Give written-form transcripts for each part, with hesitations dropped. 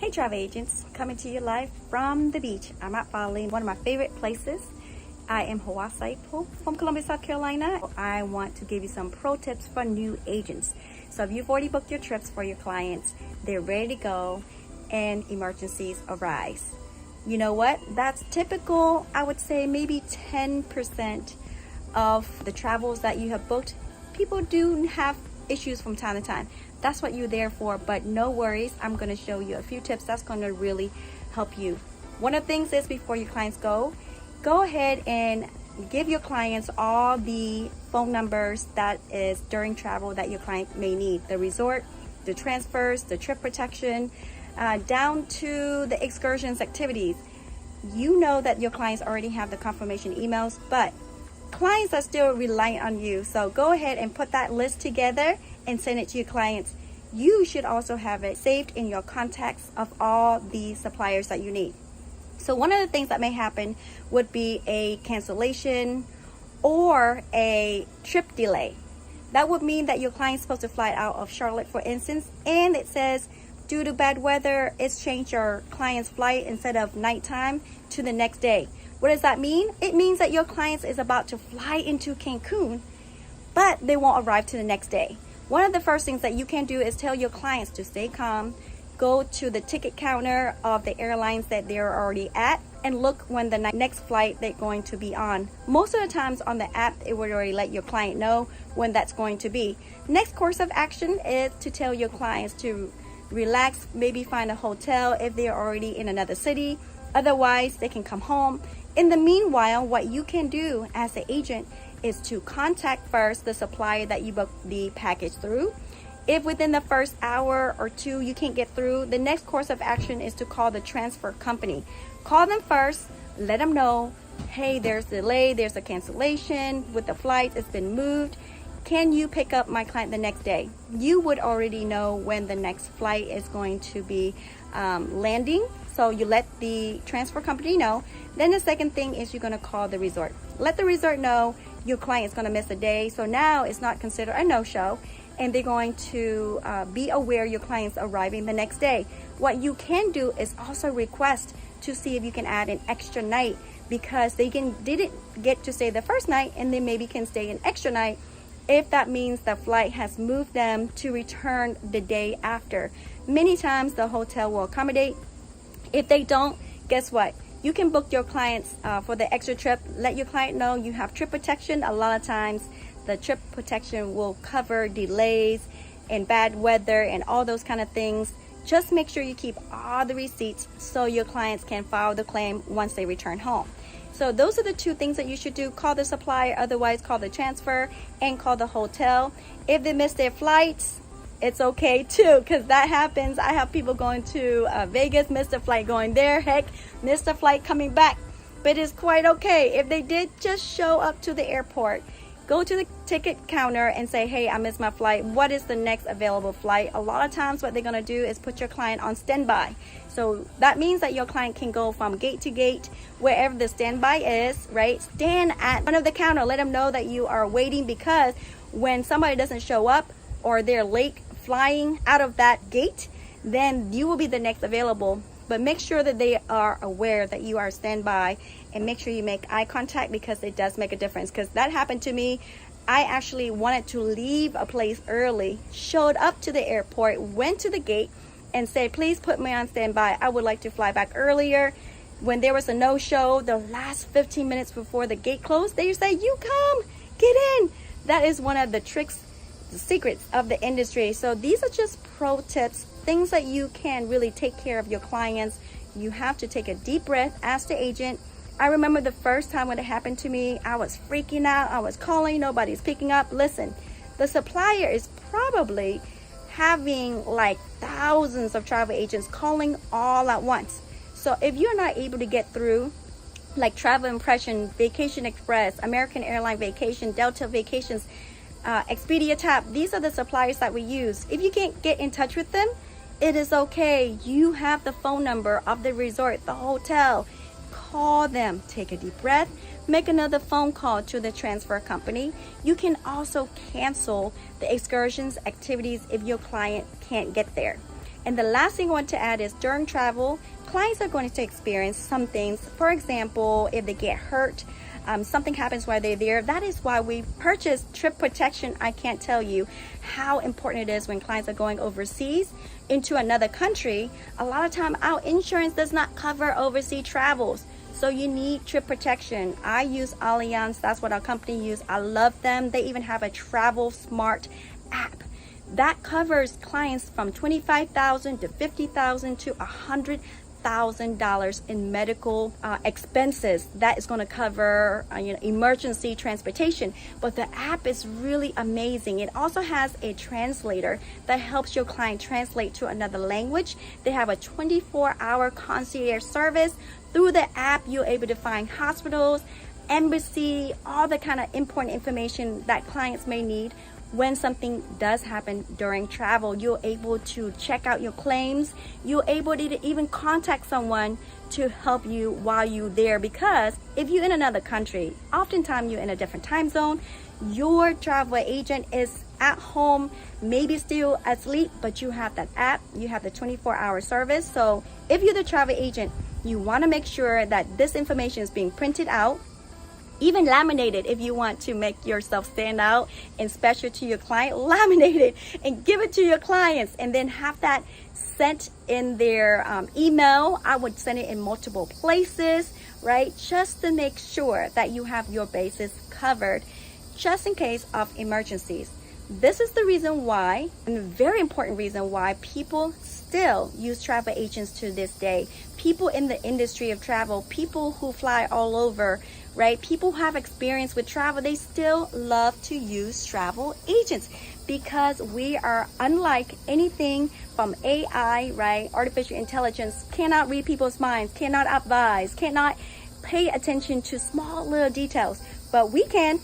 Hey travel agents, coming to you live from the beach. I'm at Bali, one of my favorite places. I am Wholesale from Columbia, South Carolina. I want to give you some pro tips for new agents. So if you've already booked your trips for your clients, they're ready to go and emergencies arise. You know what? That's typical, I would say maybe 10% of the travels that you have booked. People do have issues from time to time. That's what you're there for, but no worries. I'm going to show you a few tips that's going to really help you. One of the things is, before your clients go ahead and give your clients all the phone numbers that is during travel that your client may need. The resort, the transfers, the trip protection, down to the excursions activities. You know that your clients already have the confirmation emails, but clients are still relying on you. So go ahead and put that list together and send it to your clients. You should also have it saved in your contacts of all the suppliers that you need. So one of the things that may happen would be a cancellation or a trip delay. That would mean that your client's supposed to fly out of Charlotte, for instance, and it says due to bad weather, it's changed your client's flight instead of nighttime to the next day. What does that mean? It means that your client is about to fly into Cancun, but they won't arrive to the next day. One of the first things that you can do is tell your clients to stay calm, go to the ticket counter of the airlines that they're already at, and look when the next flight they're going to be on. Most of the times on the app, it would already let your client know when that's going to be. Next course of action is to tell your clients to relax, maybe find a hotel if they're already in another city. Otherwise, they can come home. In the meanwhile, what you can do as an agent is to contact first the supplier that you booked the package through. If within the first hour or two you can't get through, the next course of action is to call the transfer company. Call them first, let them know, hey, there's a delay, there's a cancellation with the flight, it's been moved. Can you pick up my client the next day? You would already know when the next flight is going to be landing. So you let the transfer company know. Then the second thing is you're going to call the resort. Let the resort know your client is going to miss a day. So now it's not considered a no-show, and they're going to be aware your client's arriving the next day. What you can do is also request to see if you can add an extra night, because they didn't get to stay the first night and they maybe can stay an extra night if that means the flight has moved them to return the day after. Many times the hotel will accommodate. If they don't, guess what? You can book your clients for the extra trip. Let your client know you have trip protection. A lot of times the trip protection will cover delays and bad weather and all those kind of things. Just make sure you keep all the receipts so your clients can file the claim once they return home. So those are the two things that you should do. Call the supplier, otherwise call the transfer, and call the hotel. If they miss their flights, it's okay too, because that happens. I have people going to Vegas, missed the flight going there, heck, missed the flight coming back. But it's quite okay. If they did just show up to the airport, go to the ticket counter and say, hey, I missed my flight. What is the next available flight? A lot of times what they're going to do is put your client on standby. So that means that your client can go from gate to gate, wherever the standby is, right? Stand at one of the counter. Let them know that you are waiting, because when somebody doesn't show up or they're late flying out of that gate, then you will be the next available. But make sure that they are aware that you are standby, and make sure you make eye contact, because it does make a difference. Because that happened to me. I actually wanted to leave a place early, showed up to the airport, went to the gate and said, please put me on standby. I would like to fly back earlier. When there was a no-show, the last 15 minutes before the gate closed, they say, you come, get in. That is one of the tricks, the secrets of the industry. So these are just pro tips, things that you can really take care of your clients. You have to take a deep breath as the agent. I remember the first time when it happened to me, I was freaking out. I was calling, nobody's picking up. Listen, the supplier is probably having like thousands of travel agents calling all at once. So if you're not able to get through, like Travel Impression, Vacation Express, American Airline Vacation, Delta Vacations, Expedia Tap, these are the suppliers that we use. If you can't get in touch with them, it is okay. You have the phone number of the resort, the hotel. Call them, take a deep breath, make another phone call to the transfer company. You can also cancel the excursions activities if your client can't get there. And the last thing I want to add is during travel, clients are going to experience some things. For example, if they get hurt, something happens while they're there. That is why we purchased trip protection. I can't tell you how important it is when clients are going overseas into another country. A lot of time our insurance does not cover overseas travels. So you need trip protection. I use Allianz. That's what our company use. I love them. They even have a Travel Smart app that covers clients from $25,000 to $50,000 to $100,000 in medical expenses. That is going to cover emergency transportation. But the app is really amazing. It also has a translator that helps your client translate to another language. They have a 24-hour concierge service. Through the app, you're able to find hospitals, embassy, all the kind of important information that clients may need. When something does happen during travel, you're able to check out your claims. You're able to even contact someone to help you while you're there, because if you're in another country, oftentimes you're in a different time zone. Your travel agent is at home, maybe still asleep, but you have that app, you have the 24-hour service. So if you're the travel agent, you want to make sure that this information is being printed out, even laminated. If you want to make yourself stand out and special to your client, laminate it and give it to your clients, and then have that sent in their email. I would send it in multiple places, right? Just to make sure that you have your bases covered, just in case of emergencies. This is the reason why, and a very important reason why, people still use travel agents to this day. People in the industry of travel, people who fly all over, right? People who have experience with travel, they still love to use travel agents, because we are unlike anything from AI, right? Artificial intelligence cannot read people's minds, cannot advise, cannot pay attention to small little details, but we can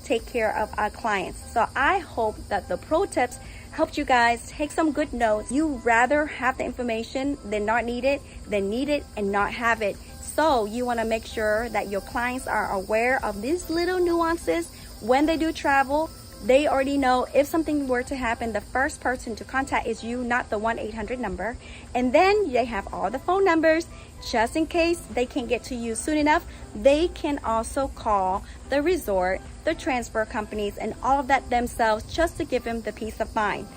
take care of our clients. So I hope that the pro tips helped you guys take some good notes. You rather have the information than not need it, than need it and not have it. So you want to make sure that your clients are aware of these little nuances when they do travel. They already know if something were to happen, the first person to contact is you, not the 1-800 number. And then they have all the phone numbers, just in case they can't get to you soon enough. They can also call the resort, the transfer companies, and all of that themselves, just to give them the peace of mind.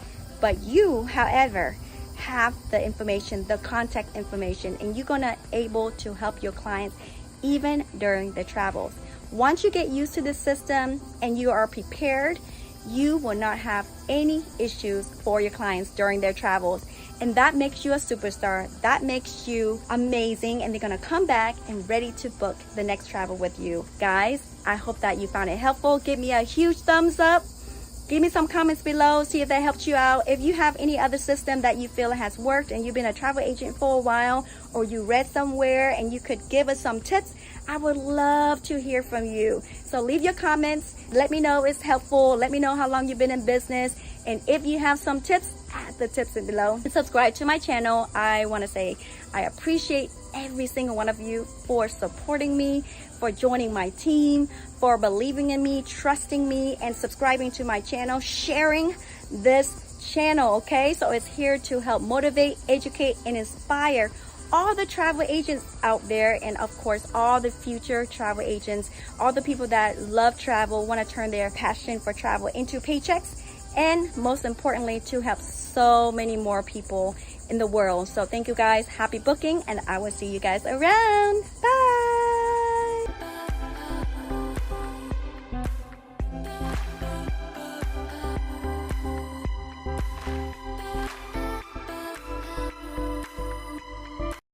But you, however, have the information, the contact information, and you're gonna able to help your clients even during the travels. Once you get used to the system and you are prepared, you will not have any issues for your clients during their travels. And that makes you a superstar. That makes you amazing. And they're going to come back and ready to book the next travel with you. Guys, I hope that you found it helpful. Give me a huge thumbs up. Give me some comments below. See if that helped you out. If you have any other system that you feel has worked and you've been a travel agent for a while, or you read somewhere and you could give us some tips, I would love to hear from you. So leave your comments. Let me know it's helpful. Let me know how long you've been in business. And if you have some tips, add the tips below. And subscribe to my channel. I want to say I appreciate every single one of you for supporting me, for joining my team, for believing in me, trusting me, and subscribing to my channel, sharing this channel, okay? So it's here to help motivate, educate, and inspire all the travel agents out there, and of course all the future travel agents, all the people that love travel, want to turn their passion for travel into paychecks, and most importantly to help so many more people in the world. So thank you guys, happy booking, and I will see you guys around. Bye.